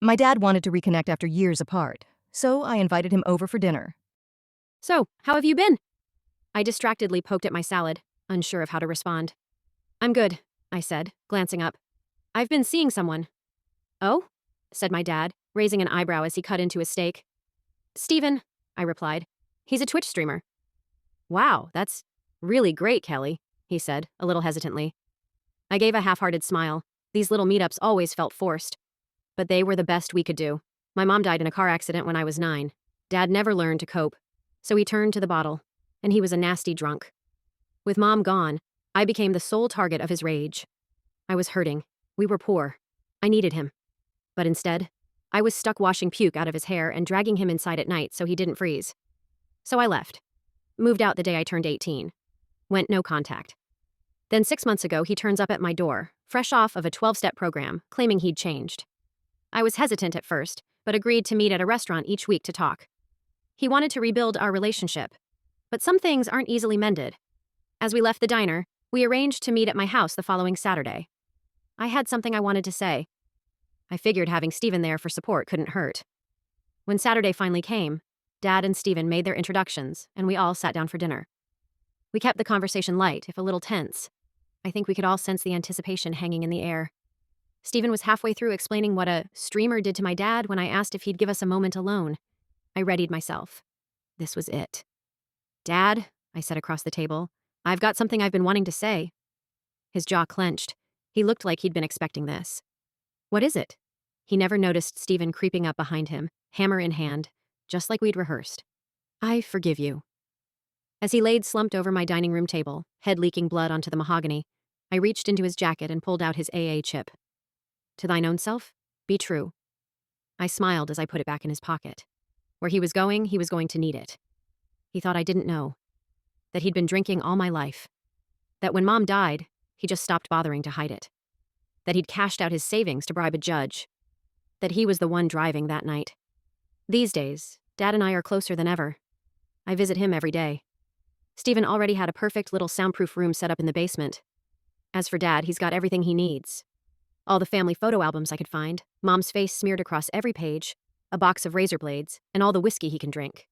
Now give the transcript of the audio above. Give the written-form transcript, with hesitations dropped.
My dad wanted to reconnect after years apart, so I invited him over for dinner. So, how have you been? I distractedly poked at my salad, unsure of how to respond. I'm good, I said, glancing up. I've been seeing someone. Oh? Said my dad, raising an eyebrow as he cut into his steak. Steven, I replied. He's a Twitch streamer. Wow, that's really great, Kelly, he said, a little hesitantly. I gave a half-hearted smile. These little meetups always felt forced. But they were the best we could do. My mom died in a car accident when I was 9. Dad never learned to cope. So he turned to the bottle. And he was a nasty drunk. With Mom gone, I became the sole target of his rage. I was hurting. We were poor. I needed him. But instead, I was stuck washing puke out of his hair and dragging him inside at night so he didn't freeze. So I left. Moved out the day I turned 18. Went no contact. Then 6 months ago, he turns up at my door, fresh off of a 12-step program, claiming he'd changed. I was hesitant at first, but agreed to meet at a restaurant each week to talk. He wanted to rebuild our relationship. But some things aren't easily mended. As we left the diner, we arranged to meet at my house the following Saturday. I had something I wanted to say. I figured having Steven there for support couldn't hurt. When Saturday finally came, Dad and Steven made their introductions, and we all sat down for dinner. We kept the conversation light, if a little tense. I think we could all sense the anticipation hanging in the air. Steven was halfway through explaining what a streamer did to my dad when I asked if he'd give us a moment alone. I readied myself. This was it. Dad, I said across the table, I've got something I've been wanting to say. His jaw clenched. He looked like he'd been expecting this. What is it? He never noticed Steven creeping up behind him, hammer in hand, just like we'd rehearsed. I forgive you. As he laid slumped over my dining room table, head leaking blood onto the mahogany, I reached into his jacket and pulled out his AA chip. To thine own self, be true. I smiled as I put it back in his pocket. Where he was going to need it. He thought I didn't know. That he'd been drinking all my life. That when Mom died, he just stopped bothering to hide it. That he'd cashed out his savings to bribe a judge. That he was the one driving that night. These days, Dad and I are closer than ever. I visit him every day. Steven already had a perfect little soundproof room set up in the basement. As for Dad, he's got everything he needs. All the family photo albums I could find, Mom's face smeared across every page, a box of razor blades, and all the whiskey he can drink.